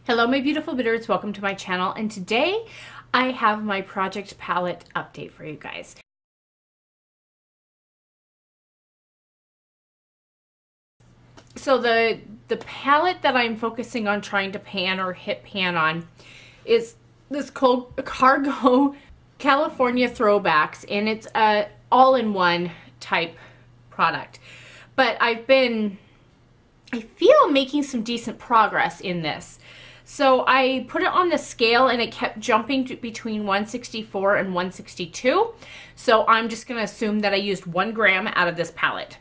Hello my beautiful Bitterroots, welcome to my channel, and today I have my project palette update for you guys. So the palette that I'm focusing on trying to pan or hit pan on is this Cargo California Throwbacks, and it's a all-in-one type product. But I feel making some decent progress in this. So I put it on the scale and it kept jumping between 164 and 162. So I'm just going to assume that I used 1 gram out of this palette.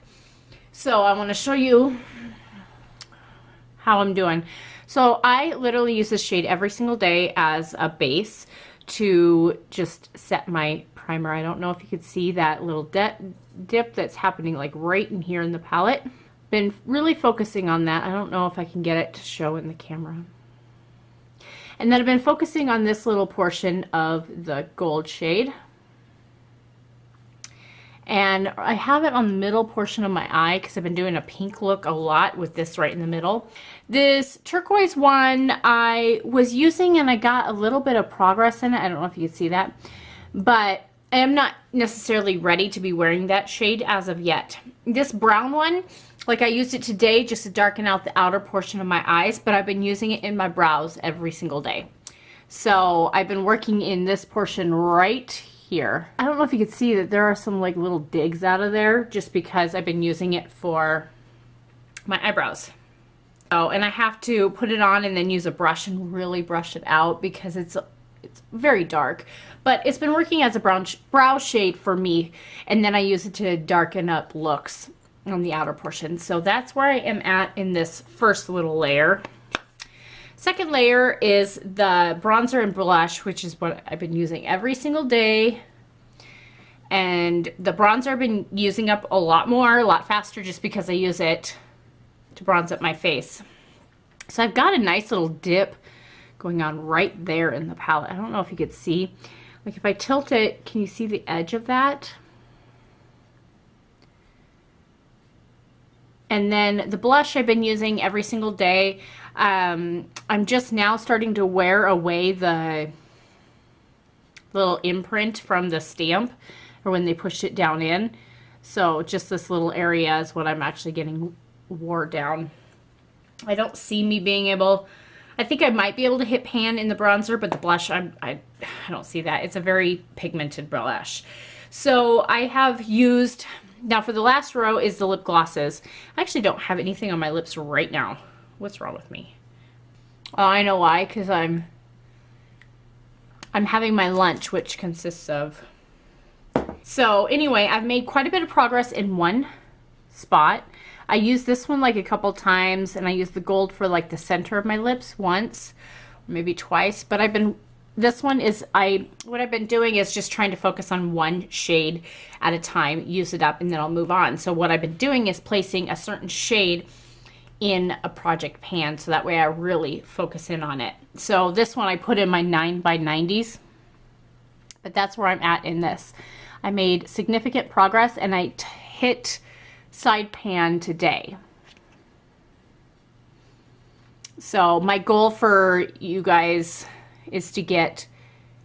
So I want to show you how I'm doing. So I literally use this shade every single day as a base to just set my primer. I don't know if you could see that little dip that's happening like right in here in the palette. Been really focusing on that. I don't know if I can get it to show in the camera. And then I've been focusing on this little portion of the gold shade. And I have it on the middle portion of my eye because I've been doing a pink look a lot with this right in the middle. This turquoise one I was using and I got a little bit of progress in it. I don't know if you can see that. But I am not necessarily ready to be wearing that shade as of yet. This brown one, like I used it today just to darken out the outer portion of my eyes, but I've been using it in my brows every single day. So I've been working in this portion right here. I don't know if you can see that there are some like little digs out of there just because I've been using it for my eyebrows. So, and I have to put it on and then use a brush and really brush it out because it's very dark, but it's been working as a brow shade for me, and then I use it to darken up looks on the outer portion. So that's where I am at in this first little layer. Second layer is the bronzer and blush, which is what I've been using every single day. And the bronzer I've been using up a lot faster just because I use it to bronze up my face. So I've got a nice little dip going on right there in the palette. I don't know if you could see. Like if I tilt it, can you see the edge of that? And then the blush I've been using every single day. I'm just now starting to wear away the little imprint from the stamp, or when they pushed it down in. So just this little area is what I'm actually getting wore down. I don't see me being able, I think I might be able to hit pan in the bronzer, but the blush, I don't see that. It's a very pigmented blush. So I have used, now for the last row is the lip glosses. I actually don't have anything on my lips right now. What's wrong with me? Oh, I know why, because I'm having my lunch, which consists of. So anyway, I've made quite a bit of progress in one spot. I used this one like a couple times, and I used the gold for like the center of my lips once, maybe twice, but this one is, what I've been doing is just trying to focus on one shade at a time, use it up, and then I'll move on. So what I've been doing is placing a certain shade in a project pan, so that way I really focus in on it. So this one I put in my 9x90s, but that's where I'm at in this. I made significant progress, and I hit side pan today. So my goal for you guys is to get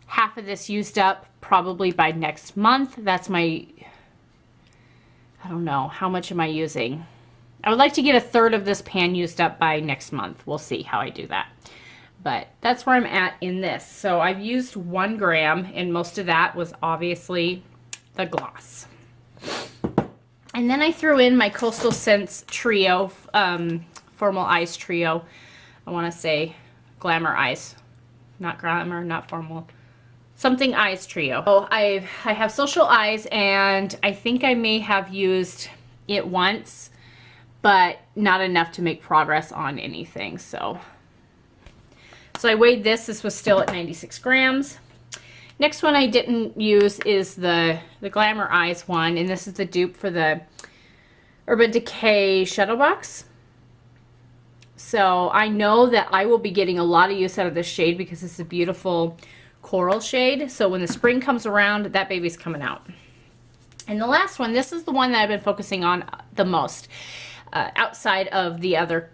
half of this used up probably by next month. That's my, I don't know, how much am I using? I would like to get a third of this pan used up by next month. We'll see how I do that. But that's where I'm at in this. So I've used 1 gram, and most of that was obviously the gloss. And then I threw in my Coastal Scents Trio, Formal Eyes Trio. I want to say Glamour Eyes. Not Glamour, not Formal. Something Eyes Trio. So I have Social Eyes, and I think I may have used it once, but not enough to make progress on anything. So I weighed this. This was still at 96 grams. Next one I didn't use is the Glamour Eyes one, and this is the dupe for the Urban Decay Shadow Box. So I know that I will be getting a lot of use out of this shade because it's a beautiful coral shade. So when the spring comes around, that baby's coming out. And the last one, this is the one that I've been focusing on the most, outside of the other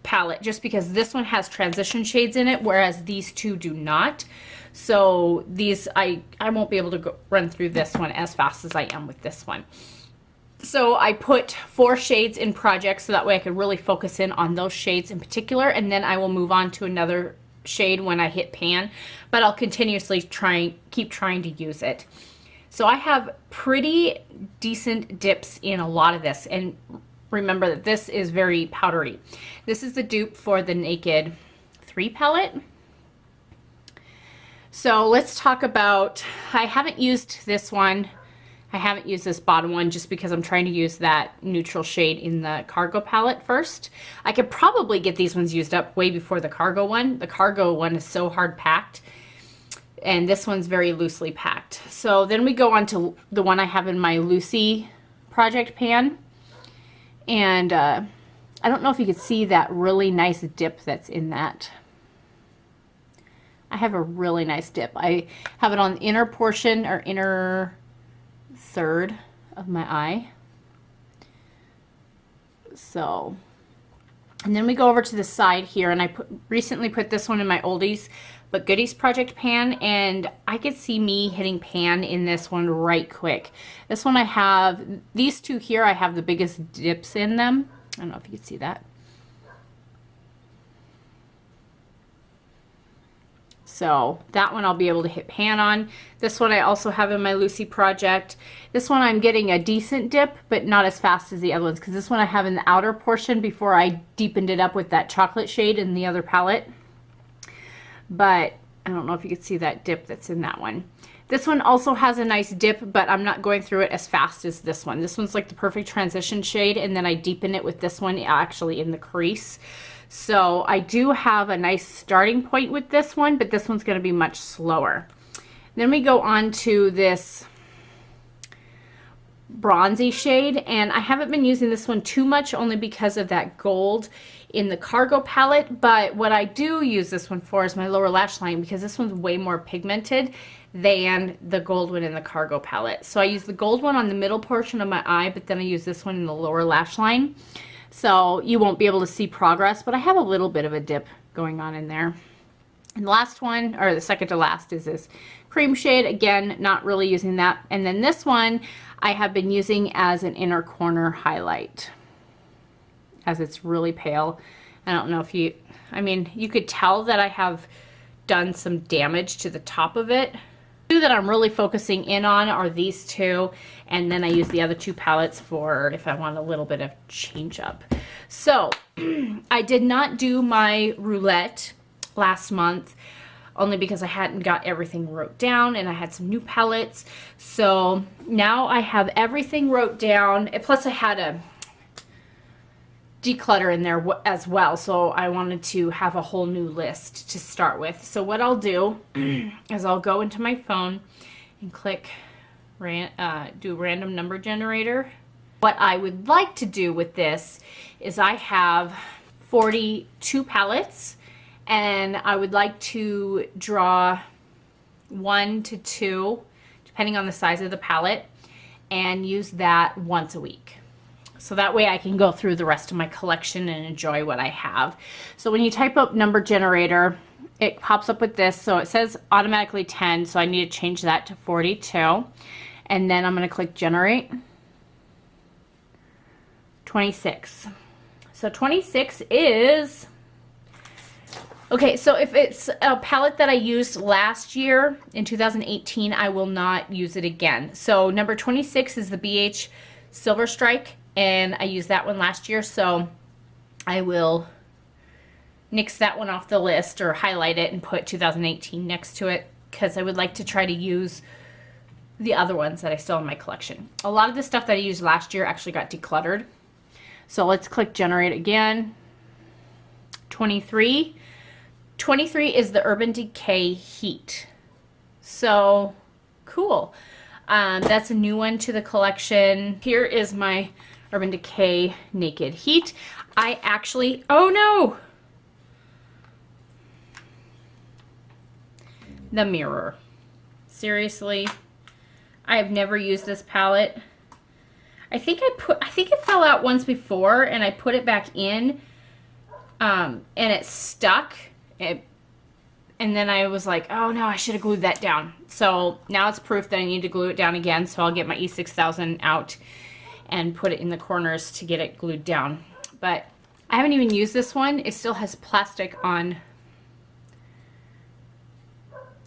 palette, just because this one has transition shades in it, whereas these two do not. So these, I won't be able to run through this one as fast as I am with this one. So I put 4 shades in projects so that way I could really focus in on those shades in particular, and then I will move on to another shade when I hit pan, but I'll continuously keep trying to use it. So I have pretty decent dips in a lot of this, and remember that this is very powdery. This is the dupe for the Naked 3 palette. So let's talk about, I haven't used this one. I haven't used this bottom one just because I'm trying to use that neutral shade in the Cargo palette first. I could probably get these ones used up way before the Cargo one. The Cargo one is so hard packed, and this one's very loosely packed. So then we go on to the one I have in my Lucy project pan. And I don't know if you could see that really nice dip that's in that. I have a really nice dip. I have it on the inner portion, or inner third of my eye. So, and then we go over to the side here, and I recently put this one in my oldies but goodies project pan, and I could see me hitting pan in this one right quick. This one I have, these two here, I have the biggest dips in them. I don't know if you can see that. So that one I'll be able to hit pan on. This one I also have in my Lucy project. This one I'm getting a decent dip, but not as fast as the other ones, because this one I have in the outer portion before I deepened it up with that chocolate shade in the other palette. But I don't know if you can see that dip that's in that one. This one also has a nice dip, but I'm not going through it as fast as this one. This one's like the perfect transition shade, and then I deepen it with this one actually in the crease. So I do have a nice starting point with this one, but this one's going to be much slower. Then we go on to this bronzy shade, and I haven't been using this one too much only because of that gold in the Cargo palette, but what I do use this one for is my lower lash line, because this one's way more pigmented than the gold one in the Cargo palette. So I use the gold one on the middle portion of my eye, but then I use this one in the lower lash line. So you won't be able to see progress, but I have a little bit of a dip going on in there. And the last one, or the second to last, is this cream shade. Again, not really using that. And then this one I have been using as an inner corner highlight, as it's really pale. I don't know if you, I mean, you could tell that I have done some damage to the top of it. Two that I'm really focusing in on are these two, and then I use the other two palettes for if I want a little bit of change up. So I did not do my roulette last month, only because I hadn't got everything wrote down, and I had some new palettes. So now I have everything wrote down, plus I had a declutter in there as well, so I wanted to have a whole new list to start with. So what I'll do is I'll go into my phone and click do random number generator. What I would like to do with this is I have 42 palettes, and I would like to draw 1 to 2 depending on the size of the palette, and use that once a week. So that way I can go through the rest of my collection and enjoy what I have. So when you type up number generator, it pops up with this. So it says automatically 10, so I need to change that to 42. And then I'm going to click generate. 26. So 26 is, okay, so if it's a palette that I used last year in 2018, I will not use it again. So number 26 is the BH Silver Strike, and I used that one last year, so I will nix that one off the list or highlight it and put 2018 next to it, because I would like to try to use the other ones that I still have in my collection. A lot of the stuff that I used last year actually got decluttered. So let's click generate again. 23. 23 is the Urban Decay Heat. So cool. That's a new one to the collection. Here is my Urban Decay Naked Heat. I actually, oh no! The mirror. Seriously, I have never used this palette. I think it fell out once before and I put it back in and it stuck. And then I was like, oh no, I should have glued that down. So now it's proof that I need to glue it down again. So I'll get my E6000 out and put it in the corners to get it glued down. But I haven't even used this one. It still has plastic on.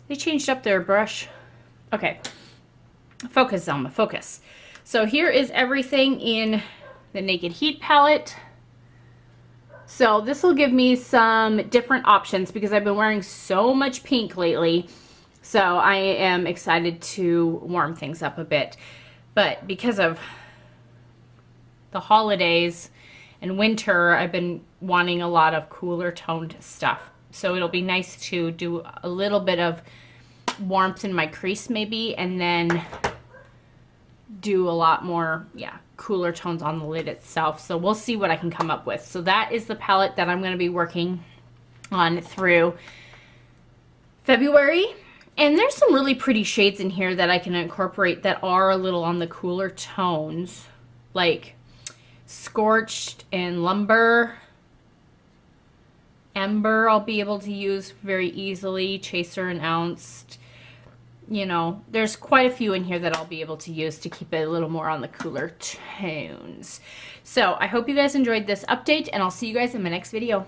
They changed up their brush. Okay, focus, Zelma, focus. So here is everything in the Naked Heat palette. So this will give me some different options because I've been wearing so much pink lately. So I am excited to warm things up a bit. But because of the holidays and winter, I've been wanting a lot of cooler toned stuff. So it'll be nice to do a little bit of warmth in my crease maybe, and then do a lot more, yeah, cooler tones on the lid itself. So we'll see what I can come up with. So that is the palette that I'm going to be working on through February. And there's some really pretty shades in here that I can incorporate that are a little on the cooler tones, like Scorched and Lumber. Ember I'll be able to use very easily. Chaser and Ounced. You know, there's quite a few in here that I'll be able to use to keep it a little more on the cooler tones. So I hope you guys enjoyed this update, and I'll see you guys in my next video.